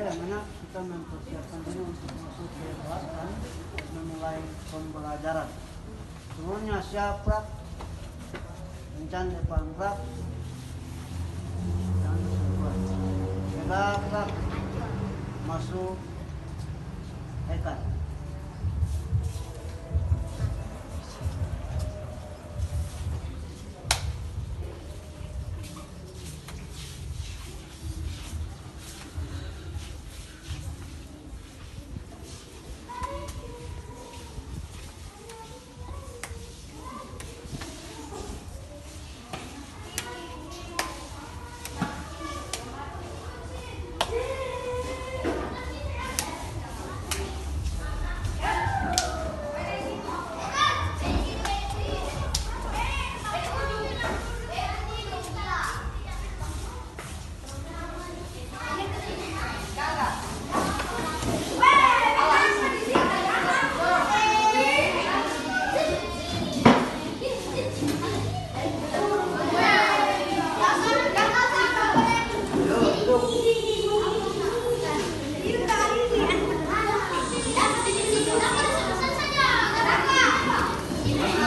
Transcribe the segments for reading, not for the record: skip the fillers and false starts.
anak-anak kita mempersiapkan diri untuk masuk ke kelas dan memulai pembelajaran. Semuanya siap, Prak? Kencan depan, Prak? Jangan berbuat. Gerak, Prak? Masuk ikan.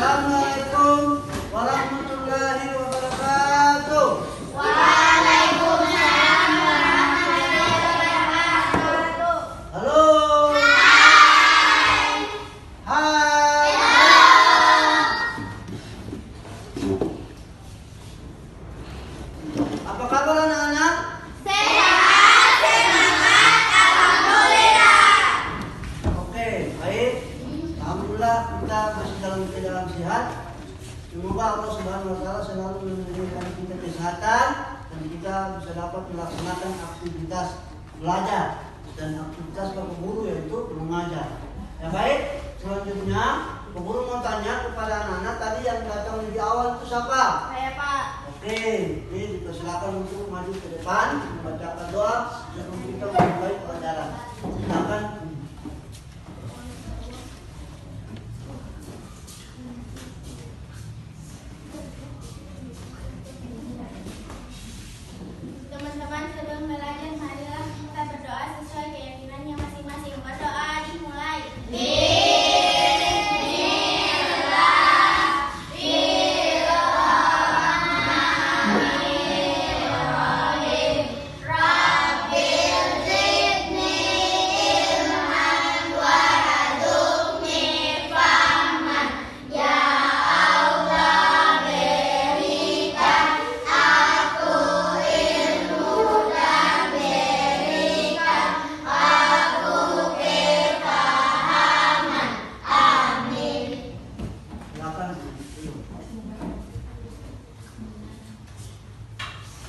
Assalamualaikum warahmatullahi wabarakatuh. Waalaikumsalam warahmatullahi wabarakatuh. Halo. Hai. Hai. Apa kabar anak-anak? Sehat, semangat, alhamdulillah. Oke, baik. Alhamdulillah kita masih dalam keadaan sehat. Semoga Allah Subhanahu wa taala selalu memberikan kita kesehatan dan kita bisa dapat melaksanakan aktivitas belajar dan aktivitas Bapak Guru yaitu mengajar. Ya baik, selanjutnya Bapak Guru mau tanya kepada anak-anak tadi yang datang lebih awal itu siapa? Saya Pak. Oke, ini dipersilakan untuk maju ke depan, membacakan doa sebelum kita memulai pelajaran. Silakan. Teman-teman, sebelum belajar marilah kita berdoa sesuai keyakinannya masing-masing. Berdoa dimulai.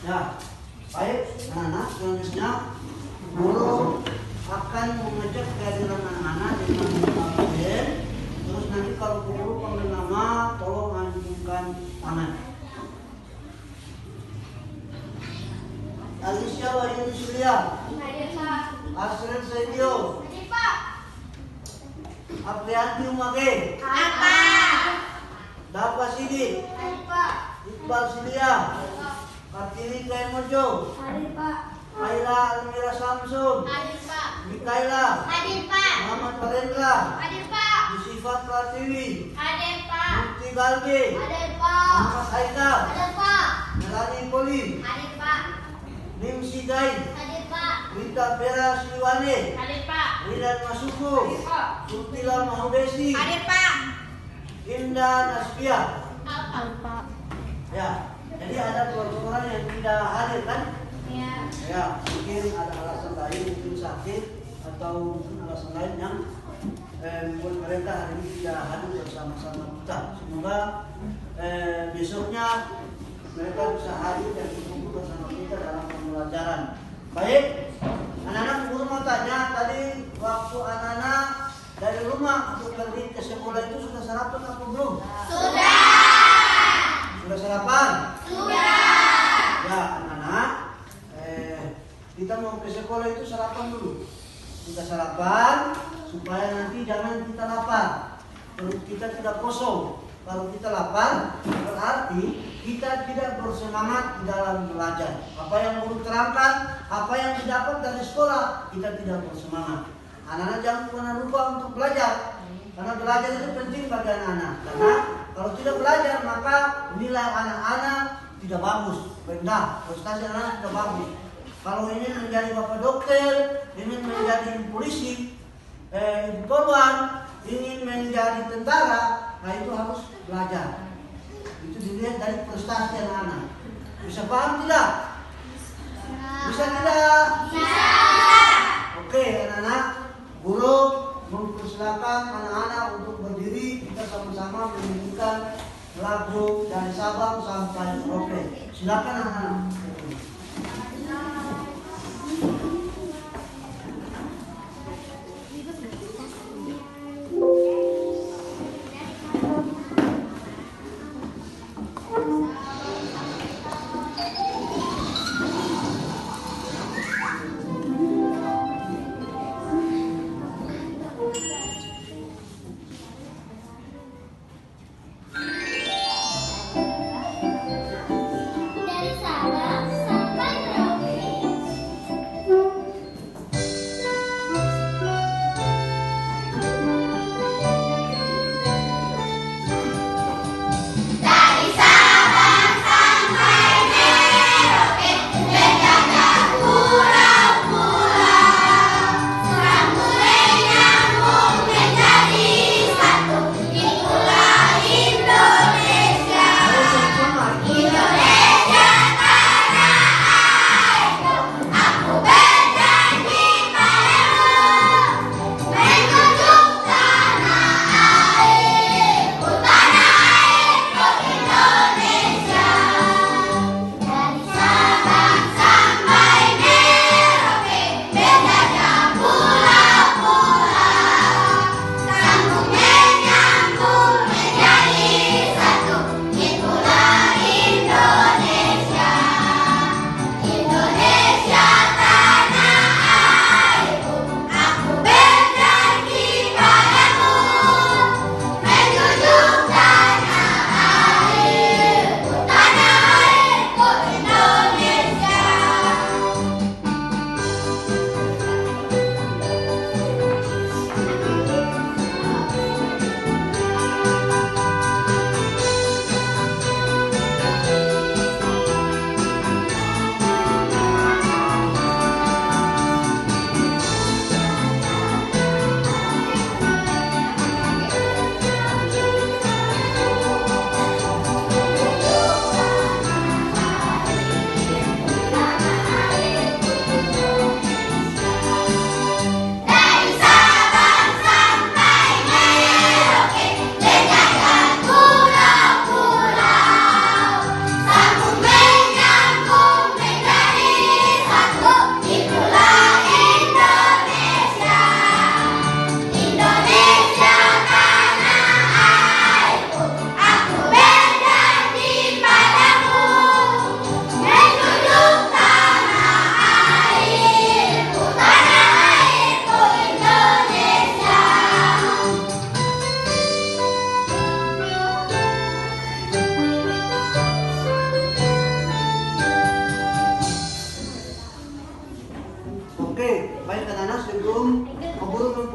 Ya, baik anak-anak, selanjutnya guru akan mengajak kehadiran anak-anak dengan mengenalkan. Terus nanti kalau guru panggil nama, tolong angkat tangan. Alicia Wahyuni Surya, Hadir Pak. Asren Sedio, Hadir Pak. Aprianti Umage, Apa? Dapa Sidi, Hadir Pak. Iqbal Silia, Kartini Kaimojo, Hadir Pak. Ayla Almira Samsun, Hadir Pak. Mikaela, Hadir Pak. Muhammad Farendra, Hadir Pak. Yusifat Pratiwi, Hadir Pak. Mukti Galge, Hadir Pak. Muhammad Haidar, Hadir Pak. Melani Poli, Hadir Pak. Nim Sidain, Hadir Pak. Rita Vera Siliwane, Hadir Pak. Ridan Masuku, Hadir Pak. Surtila Mahudesi, Hadir Pak. Indah Nasbia. Hadir Pak. Ya, jadi ada beberapa orang yang tidak hadir kan? Ya. Ya, mungkin ada alasan lain, mungkin sakit atau mungkin alasan lain yang membuat mereka hari ini tidak hadir bersama-sama kita. Semoga besoknya mereka bisa hadir dan berkumpul bersama kita dalam pembelajaran. Baik, anak-anak guru mau tanya tadi waktu anak-anak dari rumah untuk pergi ke sekolah itu sudah sarapan atau belum? Sudah. Sudah sarapan? Sudah. Ya, anak-anak. Kita mau ke sekolah itu sarapan dulu. Kita sarapan supaya nanti jangan kita lapar. Perut kita tidak kosong. Kalau kita lapar berarti kita tidak bersemangat di dalam belajar. Apa yang guru terangkan, apa yang didapat dari sekolah, kita tidak bersemangat. Anak-anak jangan pernah lupa untuk belajar, karena belajar itu penting bagi anak-anak. Karena kalau tidak belajar maka nilai anak-anak tidak bagus, rendah, prestasi anak-anak tidak bagus. Kalau ingin menjadi bapak dokter, ingin menjadi polisi, ibu polwan, ingin menjadi tentara, nah itu harus belajar. Itu dilihat dari prestasi anak-anak. Bisa paham tidak? Bisa tidak? Bisa. Oke, anak-anak, guru mempersilakan anak-anak untuk berdiri. Kita sama-sama menyanyikan lagu dari Sabang sampai Merauke. Silakan anak-anak.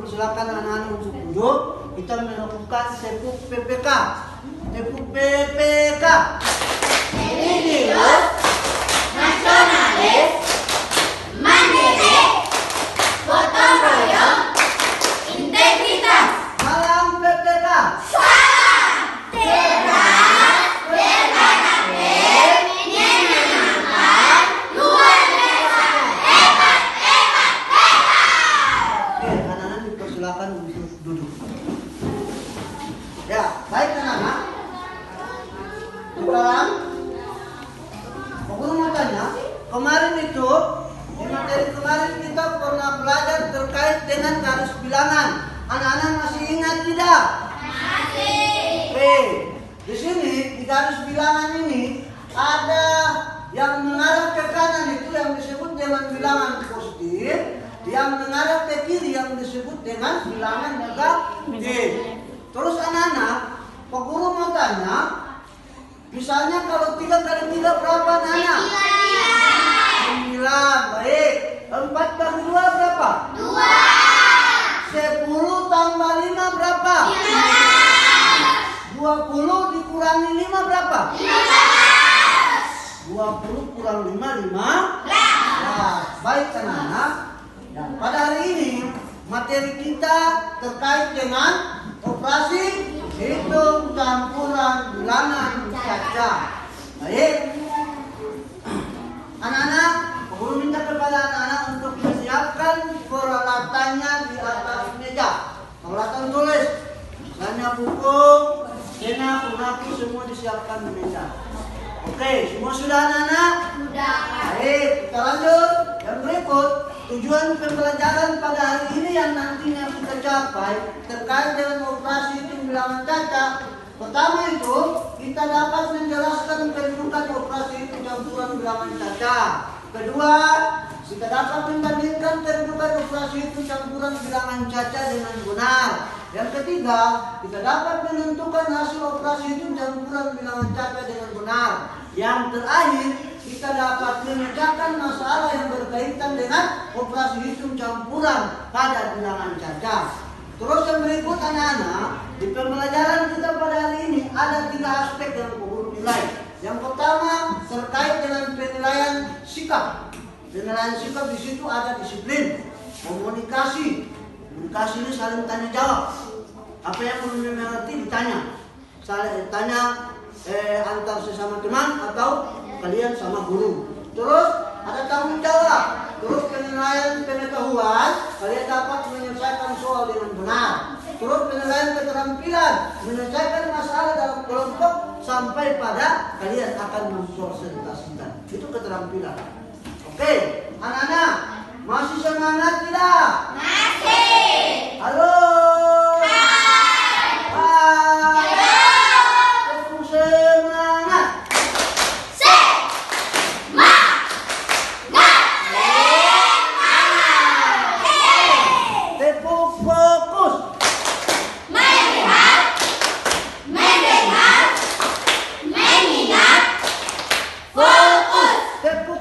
Silakan anak-anak untuk duduk. Kita melakukan tepuk PPK. Tepuk PPK. Religius, nasionalis, mandiri, gotong royong, integritas. Salam PPK. Salam. Cerdas, berkarakter, menyenangkan, luar biasa, hebat, hebat, hebat. Oke, anak-anak dipersilakan untuk duduk. Ya, baik anak-anak. Sekarang aku mau tanya, kemarin itu di materi kemarin kita pernah belajar terkait dengan garis bilangan. Anak-anak masih ingat tidak? Masih. Oke, di sini di garis bilangan ini ada yang mengarah ke kanan itu yang disebut dengan bilangan positif, yang mengarah ke kiri yang disebut dengan bilangan negatif. Terus anak-anak, Pak Guru mau tanya, Misalnya kalau 3 kali 3 berapa Nana? 9. Baik. 4 kali 2 berapa? 10 tambah 5 berapa? 20 dikurangi 5 berapa? 20 kurang 5, 15. Baik anak-anak. Dan pada hari ini materi kita terkait dengan operasi hitung campuran bilangan caca. Baik. Anak-anak, guru minta kepada anak-anak untuk menyiapkan peralatannya di atas meja. Peralatan tulis, misalnya buku, pena, penghapus semua disiapkan di meja. Oke, semua sudah anak-anak? Sudah. Baik, kita lanjut. Yang berikut, tujuan pembelajaran pada hari ini yang nantinya kita capai terkait dengan operasi hitung bilangan caca. Pertama itu, kita dapat menjelaskan kedudukan operasi hitung campuran bilangan caca. Kedua, kita dapat membandingkan kedudukan operasi hitung campuran bilangan caca dengan benar. Yang ketiga, kita dapat menentukan hasil operasi hitung campuran bilangan caca dengan benar. Yang terakhir, kita dapat memecahkan masalah yang berkaitan dengan operasi hitung campuran pada bilangan caca. Terus yang berikut anak-anak, di pembelajaran kita pada hari ini ada 3 aspek yang perlu nilai. Yang pertama terkait dengan penilaian sikap. Penilaian sikap di situ ada disiplin, komunikasi. Komunikasi ini saling tanya jawab. Apa yang belum dimengerti ditanya. Saling tanya antar sesama teman atau kalian sama guru. Terus ada tanggung jawab. Terus penilaian pengetahuan, kalian dapat menyelesaikan soal dengan benar. Terus penilaian keterampilan, menyelesaikan masalah dalam kelompok sampai pada kalian akan mempresentasikan. Itu keterampilan. Oke, anak-anak, masih semangat tidak? Masih. Halo.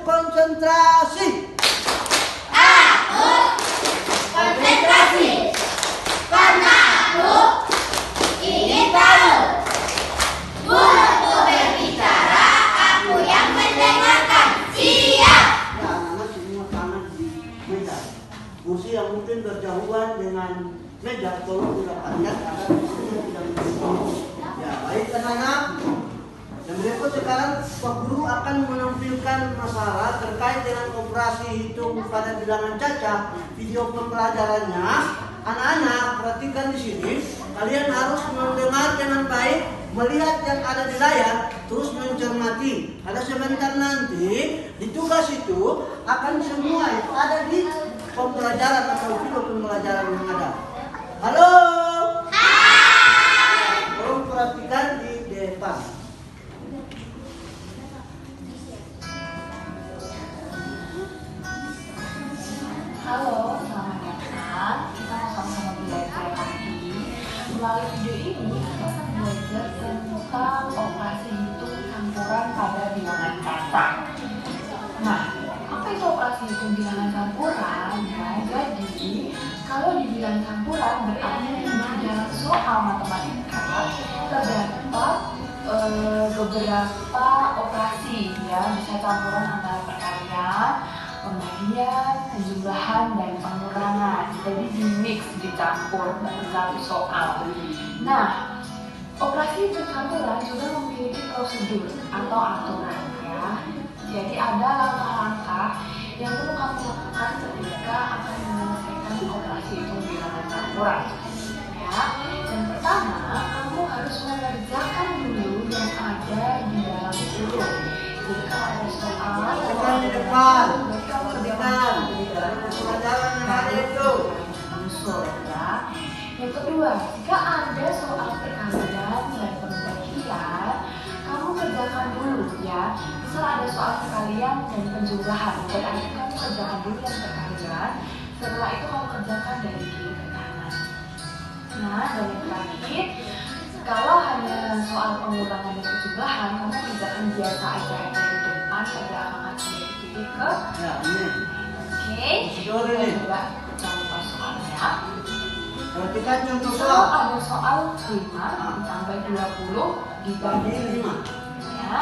Konsentrasi. Aku konsentrasi karena aku ingin tahu. Guruku berbicara, aku yang mendengarkan. Siap. Ya, anak-anak semua tangan di meja. Kursi yang mungkin berjauhan dengan meja, tolong dirapatkan agar kursinya tidak menjauh. Ya, baik anak-anak. Dan berikut sekarang Pak Guru akan menampilkan masalah terkait dengan operasi hitung pada bilangan caca. Video pembelajarannya, anak-anak perhatikan di sini. Kalian harus mendengar dengan baik, melihat yang ada di layar, terus mencermati. Ada sebentar nanti di tugas itu akan semua itu ada di pembelajaran atau video pembelajaran yang ada. Halo. Hai. Tolong perhatikan di depan. Halo, selamat datang. Kita mau sama-sama belajar lagi. Melalui video ini, kita akan belajar tentang operasi hitung campuran pada bilangan caca. Nah, apa itu operasi hitung bilangan campuran? Ya, jadi kalau dibilang campuran berarti di dalam soal matematika terdapat beberapa operasi, ya, bisa campuran antara perkalian, pembagian, penjumlahan, dan pengurangan. Jadi di-mix, dicampur dalam satu soal. Nah, operasi campuran juga memiliki prosedur atau aturan, ya. Jadi ada langkah-langkah yang perlu kamu lakukan ketika akan menyelesaikan operasi hitung bilangan campuran. Ya, yang pertama, kamu harus mengerjakan dulu yang ada di dalam huruf. Jadi kalau ada soal, Di depan. pembelajaran yang ada itu unsur, ya. Yang kedua, jika ada soal perkalian dan pembagian, kamu kerjakan dulu, ya. Misal ada soal perkalian dan penjumlahan, berarti kamu kerjakan dulu yang perkalian. Setelah itu kamu kerjakan dari kiri ke kanan. Nah, dan yang terakhir, Kalau hanya soal pengurangan dan penjumlahan, kamu kerjakan biasa aja dari depan ke belakang aja dari kiri ke Ya, ini. oke. Prosedur Kita ini. coba contoh soalnya. Perhatikan contoh Kalau soal. ada soal 5 ditambah 20 dibagi Bagi 5. ya.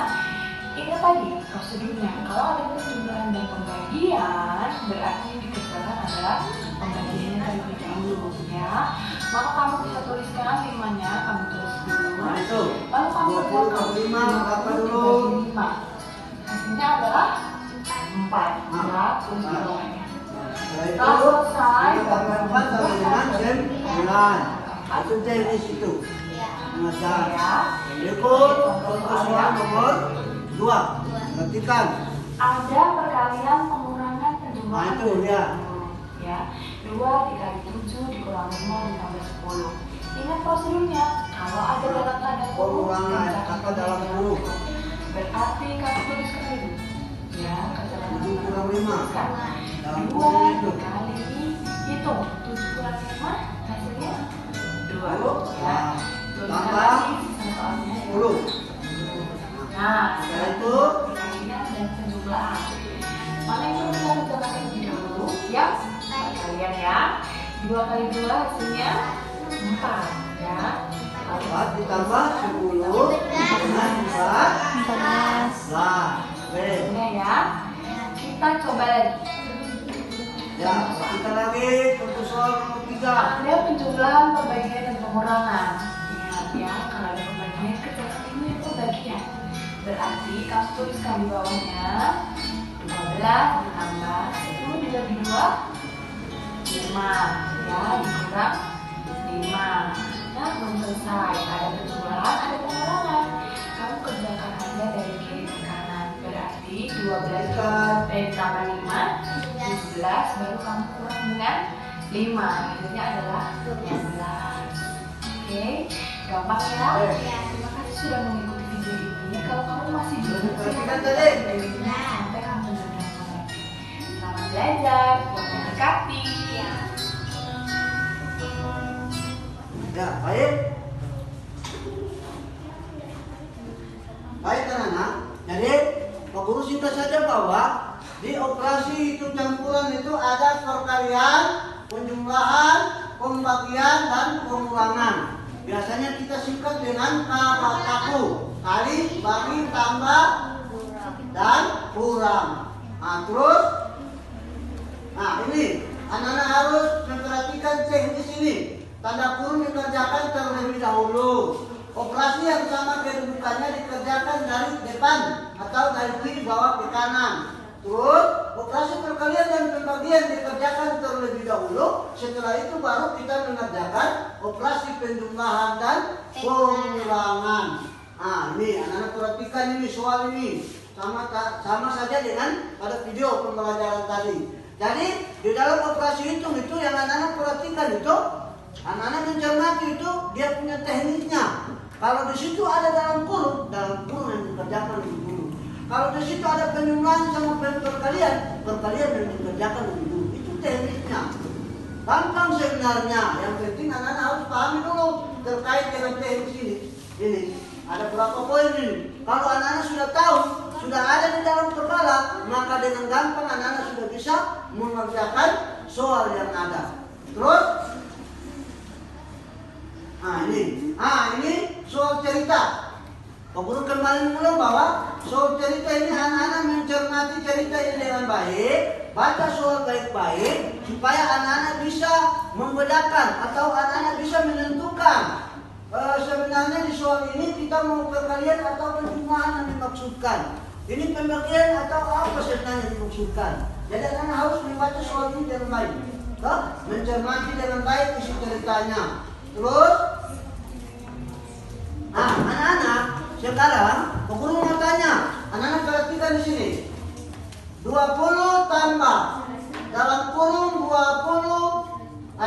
Ingat tadi prosedurnya. Kalau ada penjumlahan dan pembagian, berarti yang dikerjakan adalah pembagiannya terlebih dahulu ya. Maka kamu bisa tuliskan 5-nya, kamu tulis dulu. Nah, itu. Lalu kamu 20 kali 5 berapa dulu? 5. Hasilnya adalah 4 ya, tulis di Nah. bawahnya. Setelah itu, Kalau selesai, 4 sama dengan jam 9. Itu jam di situ. Mengajar. ya. Berikut contoh soal nomor 2. Perhatikan. Ada perkalian pengurangan penjumlahan. Nah, itu dia. Ya, 2 dikali 7 dikurangi 5 ditambah 10. Ingat prosedurnya. Kalau ada dalam tanda kurung, Pengurangan kerjakan apa dalam kurung? berarti kamu tuliskan dulu. Ya, kerjakan 7 kurang 5. Dalam 2 kurung itu. dikali hitung 7 kurang 5 hasilnya 2 ya. Nah, Tuliskan tambah lagi sisa soalnya 10. Nah, Setelah itu, perkalian dan penjumlahan. Mana yang perlu kita kerjakan terlebih dahulu? Ya, perkalian ya. 2 kali 2 hasilnya 4 ya. 4 ditambah 10 dengan 14. Nah, oke. Hasilnya ya. Kita coba lagi. Ya, kita lagi contoh soal nomor 3. Ada penjumlahan, pembagian, dan pengurangan. Ingat ya, kalau ada pembagian, kerjakan dulu yang pembagian. Berarti kamu tuliskan di bawahnya 12 ditambah 10 dibagi 2 5 ya, dikurang 5. Nah, belum selesai. Ada penjumlahan, ada pengurangan. Kamu kerjakan aja dari kiri ke kanan. Berarti 12 ditambah 5 17, baru kamu kurang dengan 5. Hasilnya adalah 12. Oke, gampang ya? Terima kasih sudah mengikuti video ini. Kalau kamu masih belum Perhatikan tadi. sampai kamu benar-benar. Selamat belajar, Tuhan memberkati. Ya, baik. Baik, anak-anak. Jadi, Pak Guru singkat saja bahwa di operasi hitung campuran itu ada perkalian, penjumlahan, pembagian, dan pengurangan. Biasanya kita singkat dengan kaku. Kali, bagi, tambah, dan kurang. Nah, terus, nah ini anak-anak harus memperhatikan teknis ini. Tanda kurung dikerjakan terlebih dahulu. Operasi yang sama kedudukannya dikerjakan dari depan atau dari kiri bawah ke kanan. Terus operasi perkalian dan pembagian dikerjakan terlebih dahulu. Setelah itu baru kita mengerjakan operasi penjumlahan dan pengurangan. Nah ini anak-anak perhatikan ini soal ini sama saja dengan pada video pembelajaran tadi. Jadi di dalam operasi hitung itu yang anak-anak perhatikan itu, anak-anak mencermati itu dia punya tekniknya. Kalau di situ ada dalam kurung yang dikerjakan lebih dulu. Kalau di situ ada penjumlahan sama perkalian yang dikerjakan lebih dulu. Itu tekniknya. Gampang sebenarnya. Yang penting anak-anak harus pahami dulu terkait dengan teknik ini. Ada berapa poin ini? Kalau anak-anak sudah tahu, sudah ada di dalam kepala, maka dengan gampang anak-anak sudah bisa mengerjakan soal yang ada. Terus, ini soal cerita. Pak Guru kembali mengulang bahwa soal cerita ini anak-anak mencermati cerita ini dengan baik, baca soal baik-baik, supaya anak-anak bisa membedakan atau anak-anak bisa menentukan sebenarnya di soal ini kita mau perkalian atau penjumlahan yang dimaksudkan. Ini pembagian atau apa sebenarnya yang dimaksudkan. Jadi anak-anak harus membaca soal ini dengan baik, mencermati dengan baik isi ceritanya. Terus, anak-anak sekarang Pak Guru mau tanya, anak-anak perhatikan di sini. 20 tambah dalam kurung 25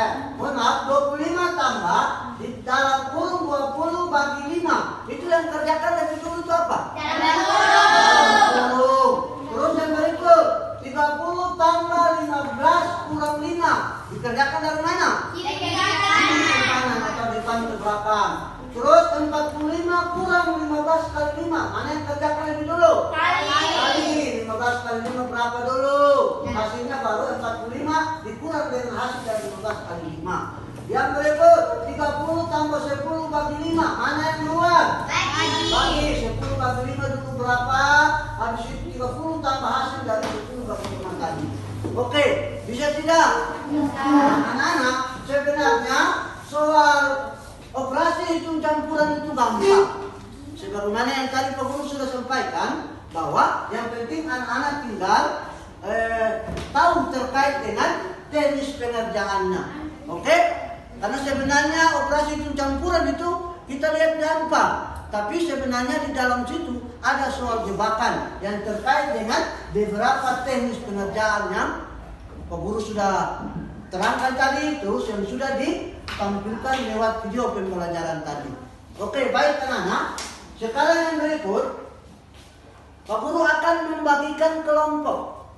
tambah di dalam kurung 20 bagi 5. Itu yang kerjakan lebih dulu itu apa? Dalam kurung. Terus yang berikut 30 tambah 15 kurang 5. Dikerjakan dari mana? Di kanan atau depan ke belakang. Terus 45 kurang 15 kali 5. Mana yang kerjakan lebih dulu? Kali. 15 kali 5 berapa dulu? Hasilnya baru 45 dikurang dengan hasil dari 15 kali 5. Yang berikut 30 tambah 10 bagi 5. Mana yang duluan? Bagi 10 bagi 5 dulu berapa? Habis itu 30 tambah hasil dari 10 bagi 5 tadi. Oke, bisa tidak? Anak-anak, sebenarnya soal operasi hitung campuran itu gampang. Sebagaimana yang tadi Pak Guru sudah sampaikan, bahwa yang penting anak-anak tinggal tahu terkait dengan teknis pengerjaannya. Oke? Karena sebenarnya operasi hitung campuran itu kita lihat gampang, tapi sebenarnya di dalam situ ada soal jebakan yang terkait dengan beberapa teknis pengerjaan yang Pak Guru sudah terangkan tadi, terus yang sudah ditampilkan lewat video pembelajaran tadi. Oke, baik anak-anak. Sekarang yang berikut, Pak Guru akan membagikan kelompok.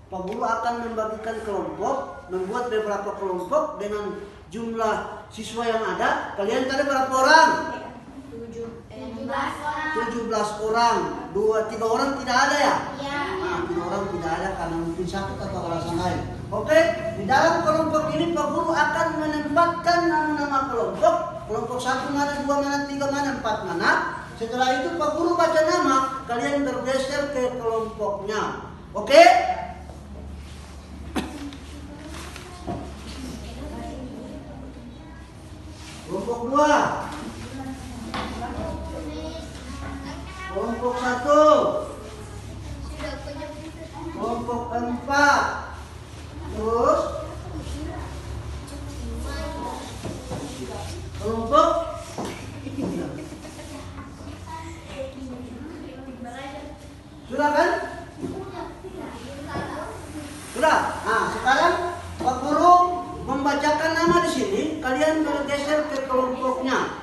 Pak Guru akan membagikan kelompok, membuat beberapa kelompok dengan jumlah siswa yang ada. Kalian tadi berapa orang? 17 orang. 3 orang tidak ada ya? Iya. Nah, 3 orang tidak ada karena mungkin sakit atau alasan lain. Oke, di dalam kelompok ini Pak Guru akan menempatkan nama kelompok. Kelompok 1 mana, 2 mana, 3 mana, 4 mana. Setelah itu Pak Guru baca nama, kalian bergeser ke kelompoknya. Oke? Kelompok 2. Kelompok 1. Kelompok 4. Terus kelompok 3. Sudah kan? Sudah. Nah, sekarang Pak Guru membacakan nama di sini, kalian bergeser ke kelompoknya.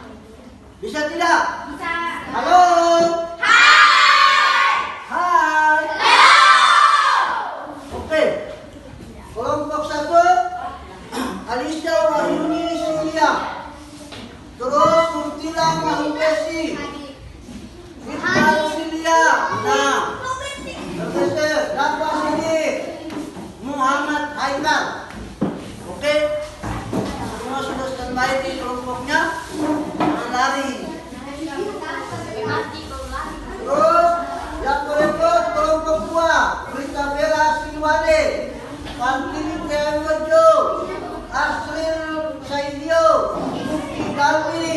Bisa tidak? Bisa. Halo. Hai. Hai. Oke. Kelompok 1 Alicia Wahyuni Silia. Terus Murtila Mahupesi. Iqbal Silia. Nah, bergeser. Dafa Sidik. Muhammad Haidar. Oke. Semua sudah standby di kelompoknya. Jangan lari. Terus yang berikut kelompok 2 Rita Bella Silwade, Fantini Tewojo, Asril Saidio, Uki Galwi,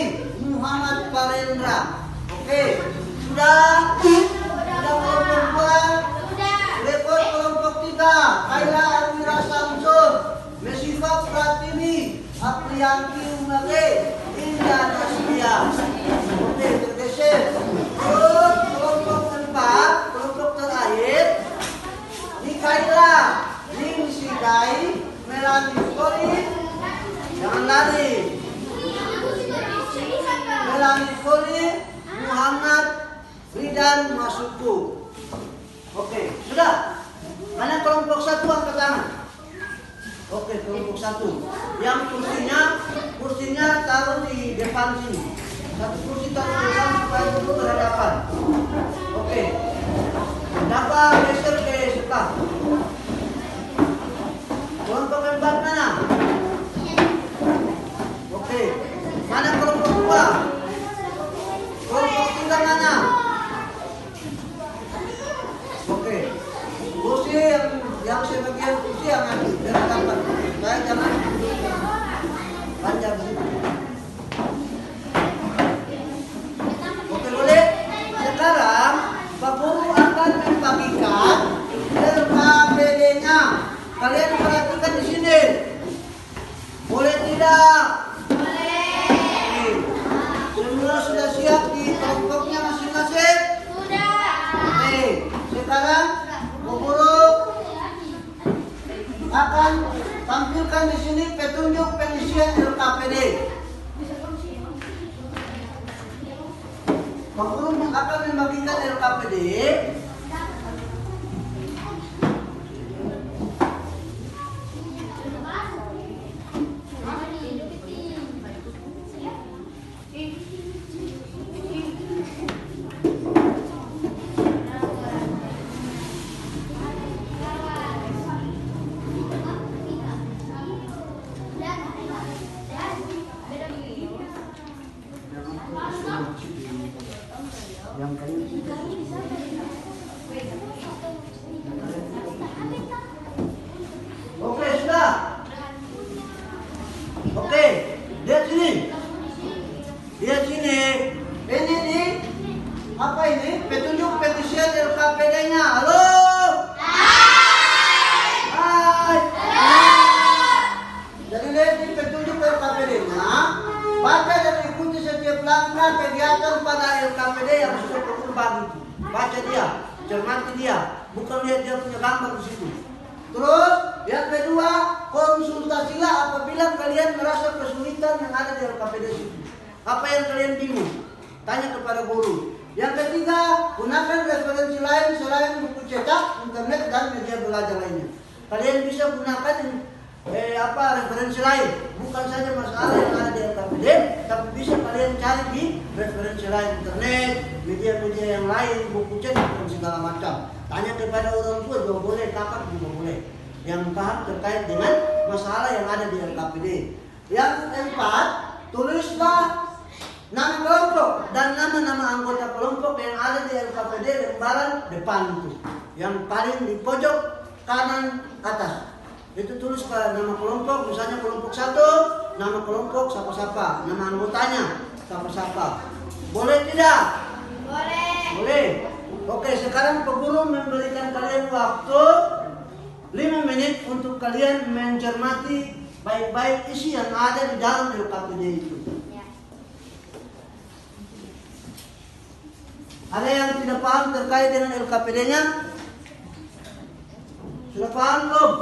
Muhammad Parendra. Oke, sudah kelompok 2. Berikut kelompok 3 Kaila Arwira Samsul, Mesifa Pratini, Apriyanti Umage, Indah Nasria. Oke, tergeser. Terus kelompok 4, kelompok terakhir Nikaila, Lim Sidai, Melanie Koli. Jangan lari. Melanie Koli, Muhammad Ridan Masuku. Oke, sudah. Mana kelompok 1 angkat tangan? Oke, kelompok 1. Yang kursinya taruh di depan sini. Satu kursi taruh di depan supaya dulu berhadapan. Oke. Dapat geser ke sebelah. Kelompok 4 mana? Oke. Mana kelompok 2? Kelompok 3 mana? Oke. Kursi yang sebagian kursi yang ada berhadapan. Saya jangan panjang sini. Oke, boleh? Sekarang Pak Guru akan membagikan LKPD-nya. Kalian perhatikan di sini. Boleh tidak? Boleh. Semua sudah siap di kelompoknya masing-masing? Sudah. Oke, sekarang Pak Guru akan tampilkan di sini petunjuk pengisian LKPD. Pak Guru akan membagikan LKPD. cermati dia, bukan lihat dia punya gambar di situ. Terus yang kedua, konsultasilah apabila kalian merasa kesulitan yang ada di LKPD itu. Apa yang kalian bingung? Tanya kepada guru. Yang ketiga, gunakan referensi lain selain buku cetak, internet, dan media belajar lainnya. Kalian bisa gunakan referensi lain, bukan saja masalah yang ada di LKPD, tapi bisa kalian cari di referensi lain, internet, media-media yang lain, buku cetak, dan segala macam. Tanya kepada orang tua juga boleh, kakak juga boleh, yang paham terkait dengan masalah yang ada di LKPD. Yang keempat, tulislah nama kelompok dan nama-nama anggota kelompok yang ada di LKPD lembaran depan itu, yang paling di pojok kanan atas. Itu tulis nama kelompok, misalnya kelompok 1, nama kelompok siapa-siapa, nama anggotanya siapa-siapa. Boleh tidak? Boleh. Boleh. Oke, sekarang Pak Guru memberikan kalian waktu 5 menit untuk kalian mencermati baik-baik isi yang ada di dalam LKPD itu. Ya. Ada yang tidak paham terkait dengan LKPD-nya? Sudah paham belum?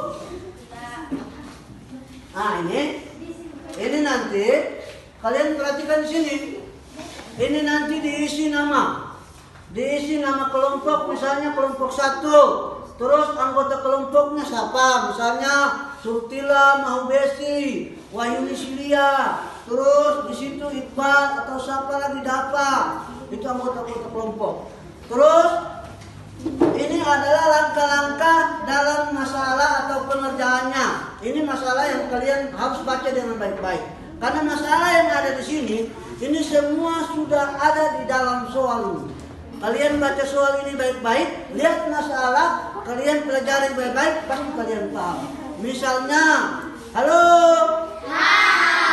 Nah, ini nanti kalian perhatikan di sini. Ini nanti diisi nama. Diisi nama kelompok, misalnya kelompok 1. Terus anggota kelompoknya siapa? Misalnya Sultila Mahubesi, Wahyuni Silia. Terus di situ Iqbal atau siapa lagi Dafa. Itu anggota kelompok. Terus ini adalah langkah-langkah dalam masalah atau pengerjaannya. Ini masalah yang kalian harus baca dengan baik-baik. Karena masalah yang ada di sini, ini semua sudah ada di dalam soal ini. Kalian baca soal ini baik-baik, lihat masalah, kalian pelajari baik-baik, pasti kalian paham. Misalnya, halo.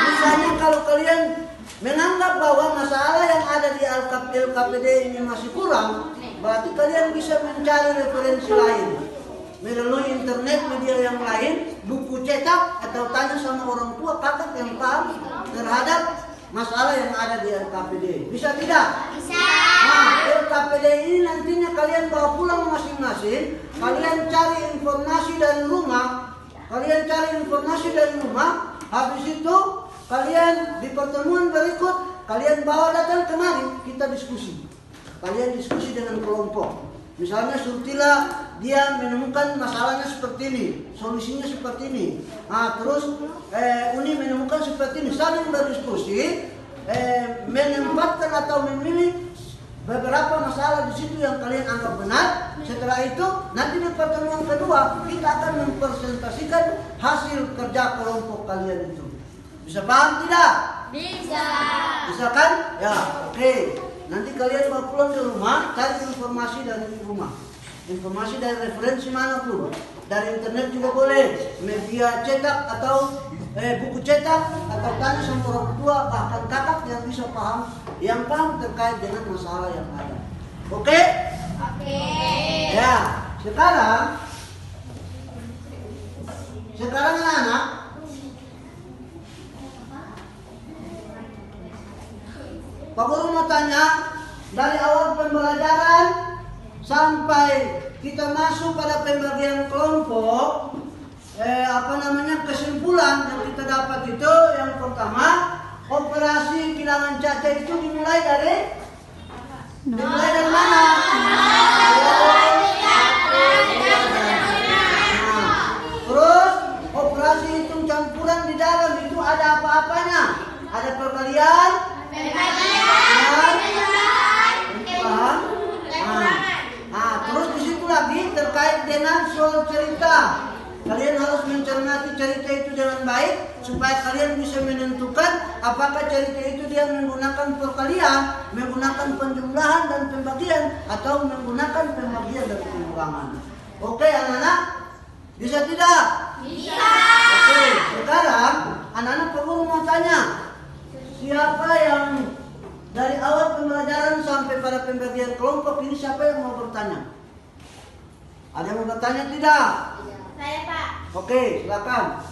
Misalnya kalau kalian menganggap bahwa masalah yang ada di LKPD ini masih kurang, berarti kalian bisa mencari referensi lain melalui internet, media yang lain, buku cetak, atau tanya sama orang tua, kakak yang paham terhadap masalah yang ada di LKPD. Bisa tidak? Bisa. Nah, LKPD ini nantinya kalian bawa pulang masing-masing. Kalian cari informasi dari rumah. Habis itu kalian di pertemuan berikut, kalian bawa datang kemari, kita diskusi. Kalian diskusi dengan kelompok. Misalnya Sultila, dia menemukan masalahnya seperti ini, solusinya seperti ini. Nah, terus Uni menemukan seperti ini, saling berdiskusi, menempatkan atau memilih beberapa masalah di situ yang kalian anggap benar. Setelah itu, nanti di pertemuan kedua kita akan mempresentasikan hasil kerja kelompok kalian itu. Bisa paham tidak? Bisa. Bisa kan? Ya, oke. Nanti kalian bawa pulang ke rumah, cari informasi dari rumah. Informasi dari referensi manapun. Dari internet juga boleh, media cetak atau buku cetak, atau tanya sama orang tua, bahkan kakak yang bisa paham, yang paham terkait dengan masalah yang ada. Oke? Oke. Ya, sekarang anak-anak, Pak Guru mau tanya, dari awal pembelajaran sampai kita masuk pada pembagian kelompok, kesimpulan yang kita dapat itu, yang pertama, operasi bilangan caca itu dimulai dari mana? Terus operasi hitung campuran di dalam itu ada apa-apanya? Ada perkalian, terus di situ lagi terkait dengan soal cerita. Kalian harus mencermati cerita itu dengan baik supaya kalian bisa menentukan apakah cerita itu dia menggunakan perkalian, menggunakan penjumlahan dan pembagian, atau menggunakan pembagian dan pengurangan. Oke, anak-anak? Bisa tidak? Bisa. Oke, sekarang anak-anak Pak Guru mau tanya, siapa yang dari awal pembelajaran sampai pada pembagian kelompok ini, siapa yang mau bertanya? Ada yang mau bertanya tidak? Saya, Pak. Oke, silakan.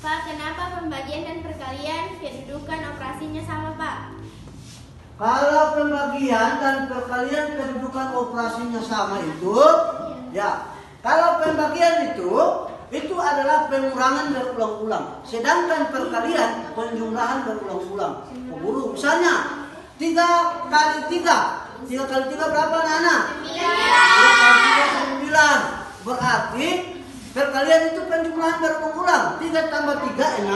Pak, kenapa pembagian dan perkalian kedudukan operasinya sama, Pak? Kalau pembagian dan perkalian kedudukan operasinya sama itu, ya. Kalau pembagian itu adalah pengurangan berulang-ulang. Sedangkan perkalian penjumlahan berulang-ulang. Guru, misalnya 3 kali 3. 3 kali 3 berapa, Nana? 9. Berarti perkalian itu penjumlahan berulang-ulang. 3 tambah 3 6.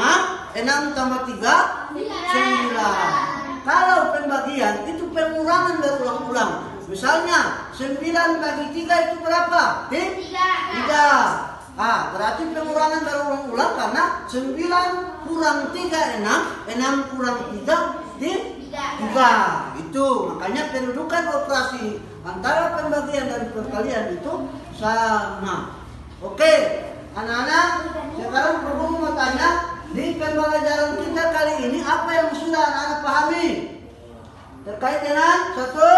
6 tambah 3 9. Kalau pembagian itu pengurangan berulang-ulang. Misalnya 9 bagi 3 itu berapa? 3. Berarti pengurangan berulang-ulang karena 9 kurang 3 6 kurang 3 3. Itu makanya kedudukan operasi antara pembagian dan perkalian itu sama. Oke, anak-anak, sekarang guru mau tanya, di pembelajaran kita kali ini apa yang sudah anak-anak pahami terkait dengan satu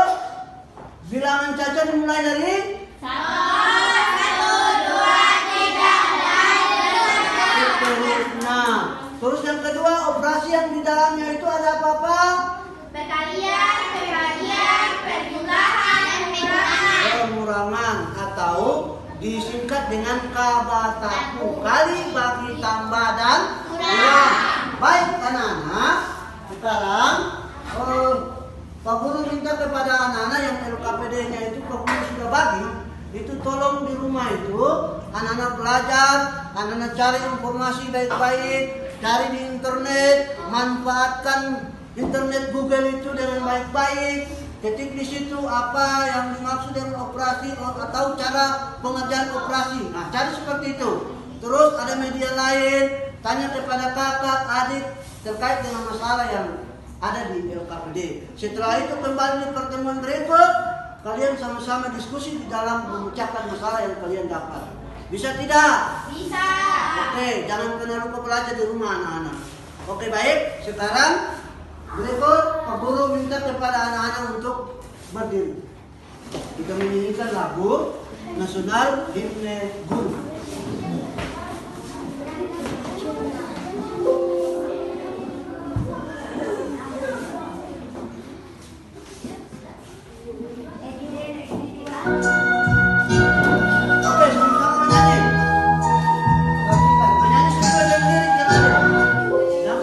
bilangan cacat dimulai dari 1, 2, 3, 4, 5, 6. Terus yang kedua, operasi yang di dalamnya itu ada apa-apa? Perkalian, perjumlahan, dan Pengurangan atau disingkat dengan kabataku, kali bagi tambah dan kurang. Baik anak-anak, sekarang Pak Guru minta kepada anak-anak yang LKPD-nya itu Pak Guru sudah bagi. Itu tolong di rumah itu anak-anak belajar, anak-anak cari informasi baik-baik, cari di internet, manfaatkan internet Google itu dengan baik-baik. Ketik di situ apa yang dimaksud dengan operasi atau cara pengerjaan operasi. Nah, cari seperti itu. Terus ada media lain, tanya kepada kakak, adik terkait dengan masalah yang ada di LKPD. Setelah itu kembali di pertemuan berikut, kalian sama-sama diskusi di dalam memecahkan masalah yang kalian dapat. Bisa tidak? Bisa. Oke, jangan pernah lupa belajar di rumah anak-anak. Oke, baik. Sekarang berikut Pak Guru minta kepada anak-anak untuk berdiri. Kita menyanyikan lagu nasional Himne Guru. Oke, sama-sama menyanyi. Perhatikan, menyanyi sesuai dengan lirik yang ada. Ya.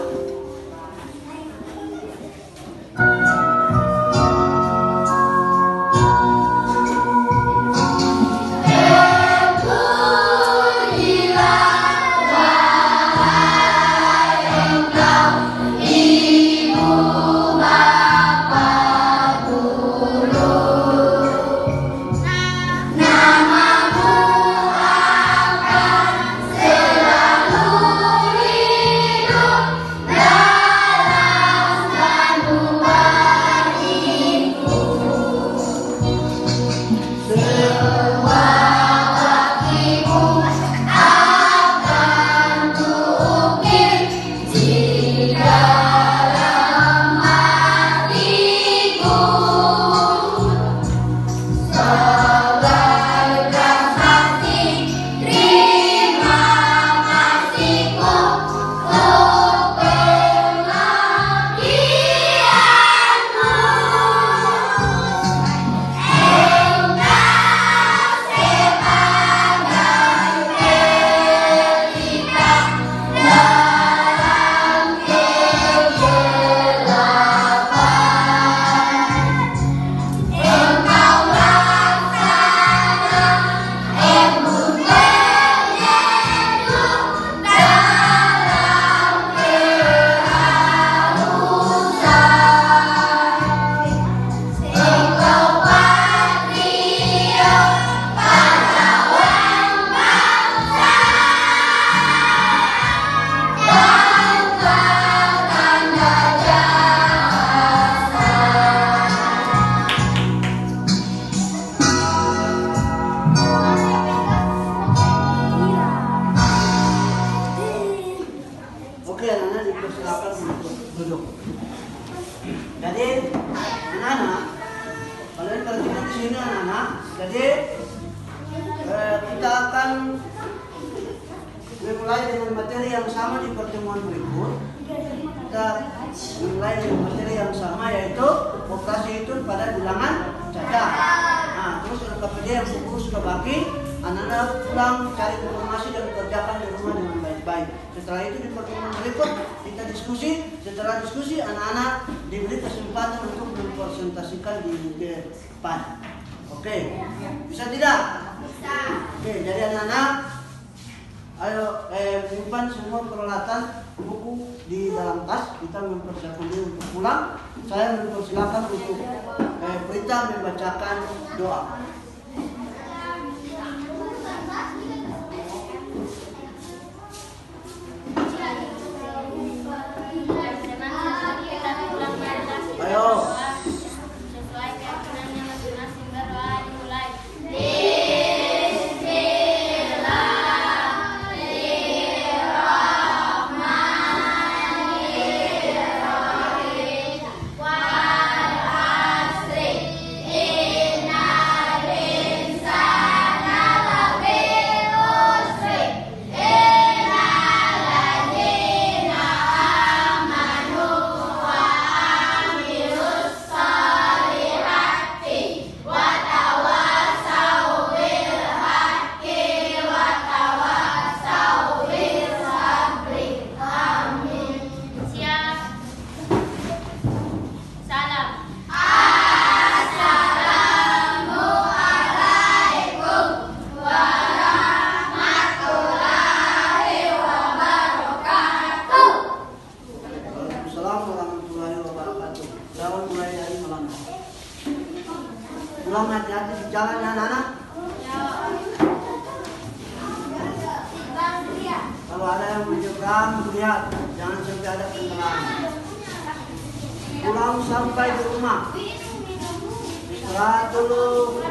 Oke, anak-anak dipersilakan untuk duduk. Jadi, anak-anak, kalian perhatikan di sini anak-anak. Jadi, kita akan memulai dengan materi yang sama di pertemuan berikut. Kita mulai dengan materi yang sama, yaitu kasih itu pada bilangan cacat. Nah, terus LKPD yang 10 sudah bagi, anak-anak pulang cari informasi dan kerjakan di rumah dengan baik-baik. Setelah itu di pertemuan berikut kita diskusi. Setelah diskusi anak-anak diberi kesempatan untuk mempresentasikan di depan. Oke, bisa tidak? Bisa. Oke, jadi anak-anak, ayo simpan semua peralatan buku di dalam tas. Kita mempersiapkan diri untuk pulang. Saya mempersilakan untuk Prita membacakan doa. Ayo. Sesuai keyakinannya masing-masing berdoa dimulai. Siap. Salam. Waalaikumsalam warahmatullahi wabarakatuh. Selamat mulai dari malam. Pulang hati-hati di jalan ya anak-anak. Kalau ada yang menyeberang, lihat, jangan sampai ada kendaraan. Pulang sampai di rumah. Istirahat dulu.